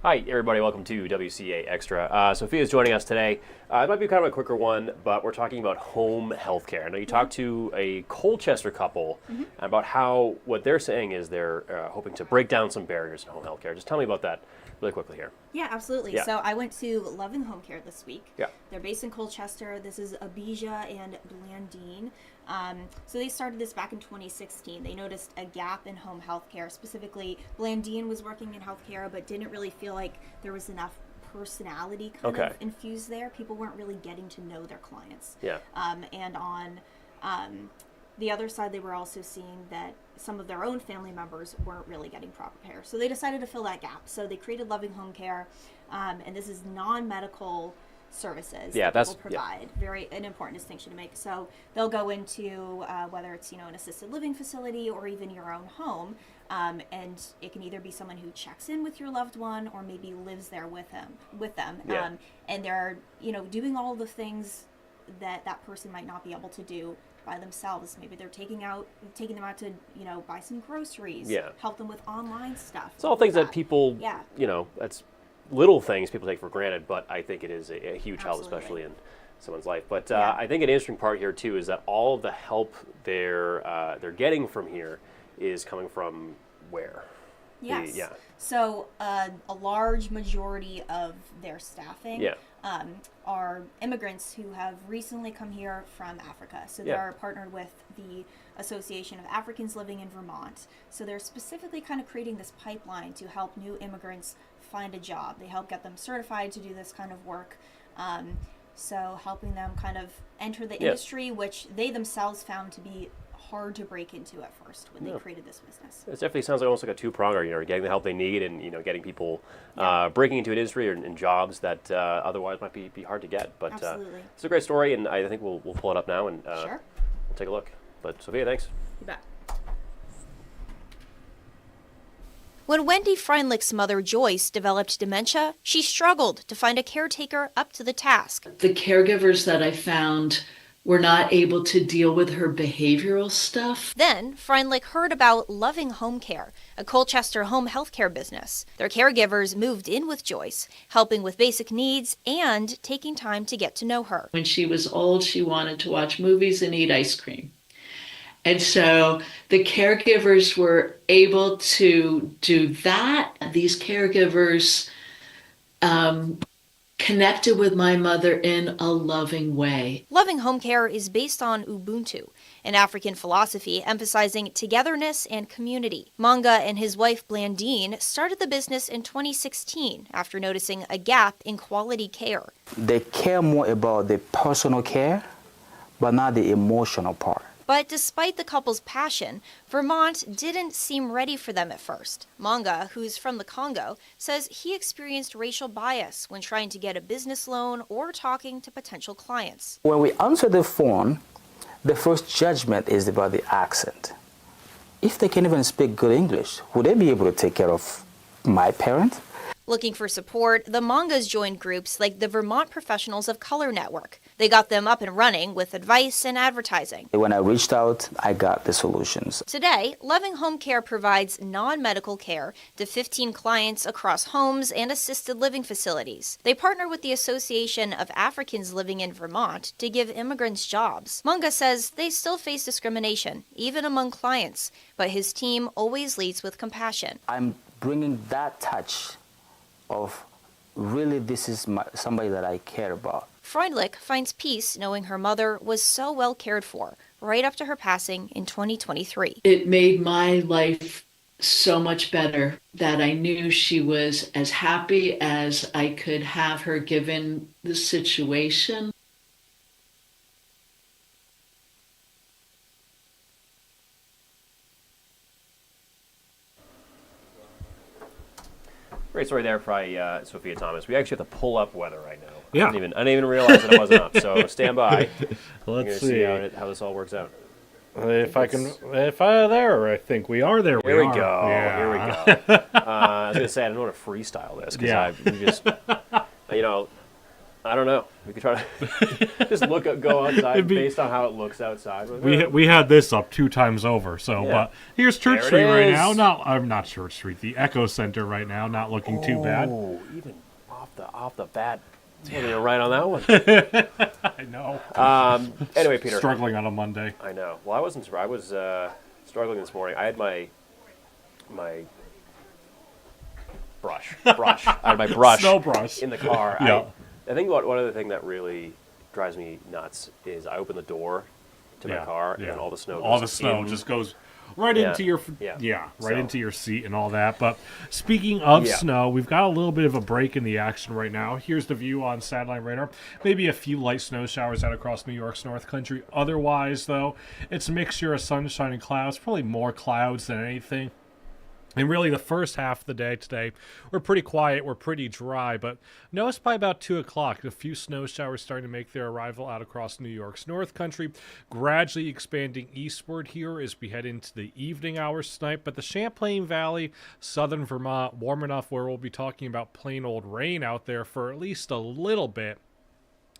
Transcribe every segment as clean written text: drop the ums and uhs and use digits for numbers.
Hi, everybody. Welcome to WCA Extra. Sophia's joining us today. It might be kind of a quicker one, but we're talking about home health care. I know you talked to a Colchester couple about how what they're saying is they're hoping to break down some barriers in home health care. Just tell me about that really quickly here. Yeah, absolutely. Yeah. So I went to Loving Home Care this week. Yeah. They're based in Colchester. This is Abijah and Blandine. So they started this back in 2016. They noticed a gap in home health care. Specifically, Blandine was working in healthcare, but didn't really feel like there was enough personality kind of infused there. People weren't really getting to know their clients. Yeah. And on the other side, they were also seeing that some of their own family members weren't really getting proper care. So they decided to fill that gap. So they created Loving Home Care, and this is non-medical services that people provide. Very an important distinction to make. So they'll go into whether it's an assisted living facility or even your own home, and it can either be someone who checks in with your loved one or maybe lives there with them. Yeah. And they're doing all the things that person might not be able to do by themselves. Maybe they're taking them out to buy some groceries, help them with online stuff. It's all things that people that's little things people take for granted, but I think it is a huge help, especially in someone's life. But I think an interesting part here too is that all of the help they're getting from here is coming from where? Yes. So a large majority of their staffing are immigrants who have recently come here from Africa. So they're partnered with the Association of Africans Living in Vermont. So they're specifically kind of creating this pipeline to help new immigrants find a job. They help get them certified to do this kind of work. So helping them kind of enter the industry, which they themselves found to be hard to break into at first when they created this business. It definitely sounds like almost like a two-pronger, getting the help they need and, getting people breaking into an industry or in jobs that otherwise might be hard to get. But it's a great story, and I think we'll pull it up now and we'll take a look. But Sophia, thanks. You bet. When Wendy Freundlich's mother, Joyce, developed dementia, she struggled to find a caretaker up to the task. The caregivers that I found were not able to deal with her behavioral stuff. Then, Freundlich heard about Loving Home Care, a Colchester home health care business. Their caregivers moved in with Joyce, helping with basic needs and taking time to get to know her. When she was old, she wanted to watch movies and eat ice cream. And so the caregivers were able to do that. These caregivers connected with my mother in a loving way. Loving Home Care is based on Ubuntu, an African philosophy emphasizing togetherness and community. Manga and his wife Blandine started the business in 2016 after noticing a gap in quality care. They care more about the personal care, but not the emotional part. But despite the couple's passion, Vermont didn't seem ready for them at first. Manga, who's from the Congo, says he experienced racial bias when trying to get a business loan or talking to potential clients. When we answer the phone, the first judgment is about the accent. If they can even speak good English, would they be able to take care of my parent? Looking for support, the Mangas joined groups like the Vermont Professionals of Color Network. They got them up and running with advice and advertising. When I reached out, I got the solutions. Today, Loving Home Care provides non-medical care to 15 clients across homes and assisted living facilities. They partner with the Association of Africans Living in Vermont to give immigrants jobs. Manga says they still face discrimination, even among clients, but his team always leads with compassion. I'm bringing that touch of really this is somebody that I care about. Freundlich finds peace knowing her mother was so well cared for, right up to her passing in 2023. It made my life so much better that I knew she was as happy as I could have her given the situation. Great story there by Sophia Thomas. We actually have to pull up weather right now. Yeah. I didn't even realize that it wasn't up. So stand by. Let's see how this all works out. I think we are there. Here we go. Yeah. Here we go. I was gonna say I don't know how to freestyle this because we just, I don't know. We could try to just go outside based on how it looks outside. We had this up 2 times over. So, but here's Church Street right now. I'm not Church Street. The Echo Center right now. Not looking too bad. Oh, even off the bat. You're right on that one. I know. Anyway, Peter. Struggling on a Monday. I know. Well, I wasn't. I was struggling this morning. I had my brush. I had my brush. Snow brush in the car. Yeah. I think one other thing that really drives me nuts is I open the door to my car and all the snow. Just goes right into your into your seat and all that. But speaking of snow, we've got a little bit of a break in the action right now. Here's the view on satellite radar. Maybe a few light snow showers out across New York's North Country. Otherwise, though, it's a mixture of sunshine and clouds. Probably more clouds than anything. And really, the first half of the day today, we're pretty quiet, we're pretty dry, but notice by about 2 o'clock, a few snow showers starting to make their arrival out across New York's North Country, gradually expanding eastward here as we head into the evening hours tonight. But the Champlain Valley, southern Vermont, warm enough where we'll be talking about plain old rain out there for at least a little bit.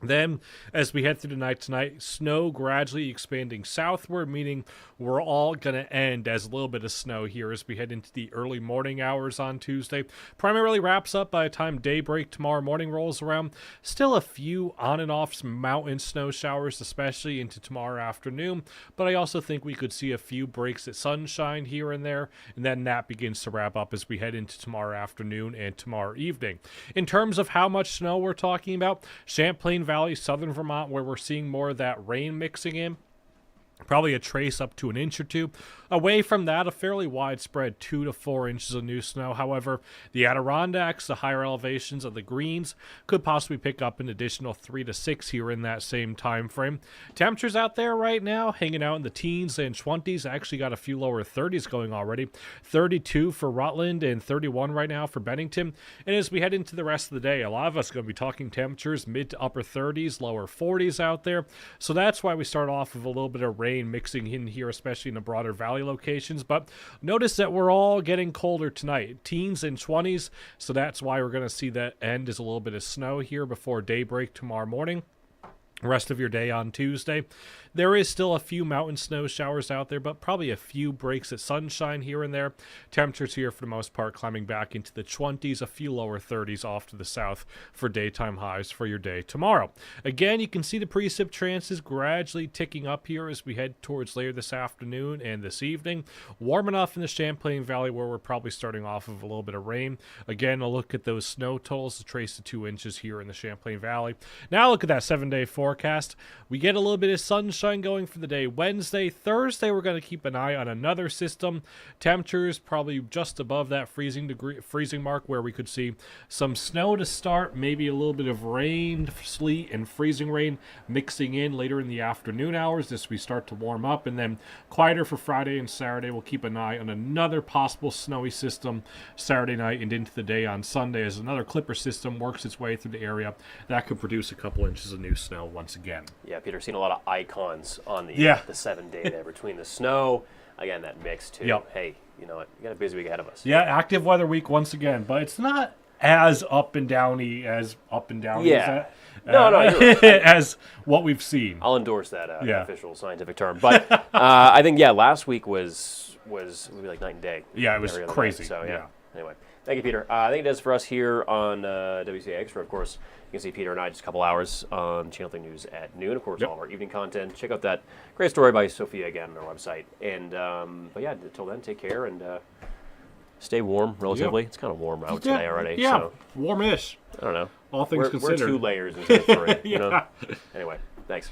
Then, as we head through the night tonight, snow gradually expanding southward, meaning we're all going to end as a little bit of snow here as we head into the early morning hours on Tuesday. Primarily wraps up by the time daybreak tomorrow morning rolls around. Still a few on and off mountain snow showers, especially into tomorrow afternoon. But I also think we could see a few breaks at sunshine here and there. And then that begins to wrap up as we head into tomorrow afternoon and tomorrow evening. In terms of how much snow we're talking about, Champlain Valley, southern Vermont, where we're seeing more of that rain mixing in. Probably a trace up to an inch or two. Away from that, a fairly widespread 2 to 4 inches of new snow. However, the Adirondacks, the higher elevations of the Greens, could possibly pick up an additional 3 to 6 here in that same time frame. Temperatures out there right now, hanging out in the teens and 20s. Actually got a few lower 30s going already. 32 for Rutland and 31 right now for Bennington. And as we head into the rest of the day, a lot of us are going to be talking temperatures mid to upper 30s, lower 40s out there. So that's why we start off with a little bit of rain mixing in here, especially in the broader valley locations. But notice that we're all getting colder tonight, teens and 20s, so that's why we're going to see that end as a little bit of snow here before daybreak tomorrow morning. Rest of your day on Tuesday. There is still a few mountain snow showers out there, but probably a few breaks at sunshine here and there. Temperatures here, for the most part, climbing back into the 20s, a few lower 30s off to the south for daytime highs for your day tomorrow. Again, you can see the precip chances gradually ticking up here as we head towards later this afternoon and this evening. Warm enough in the Champlain Valley where we're probably starting off of a little bit of rain. Again, a look at those snow totals to trace the 2 inches here in the Champlain Valley. Now look at that 7-day forecast. We get a little bit of sunshine going for the day Wednesday. Thursday, we're going to keep an eye on another system. Temperatures probably just above that freezing mark where we could see some snow to start, maybe a little bit of rain, sleet, and freezing rain mixing in later in the afternoon hours as we start to warm up. And then quieter for Friday and Saturday. We'll keep an eye on another possible snowy system Saturday night and into the day on Sunday as another clipper system works its way through the area. That could produce a couple inches of new snow once again. Yeah, Peter, seen a lot of icons on the 7 day there between the snow. Again, that mix too. Yep. Hey, you know what? You got a busy week ahead of us. Yeah, active weather week once again, but it's not as up and downy as No, you're right. as what we've seen. I'll endorse that official scientific term. But I think last week was maybe like night and day. Yeah, it was crazy. Night, so yeah. Anyway, thank you, Peter. I think it does for us here on WCAX. Of course, you can see Peter and I just a couple hours on Channel 3 News at noon. Of course, all of our evening content. Check out that great story by Sophia again on our website. And but yeah, until then, take care and stay warm. Relatively, it's kind of warm out today already. Yeah, so. Warmish. I don't know. All things considered. We're 2 layers instead of 3. You know? Anyway, thanks.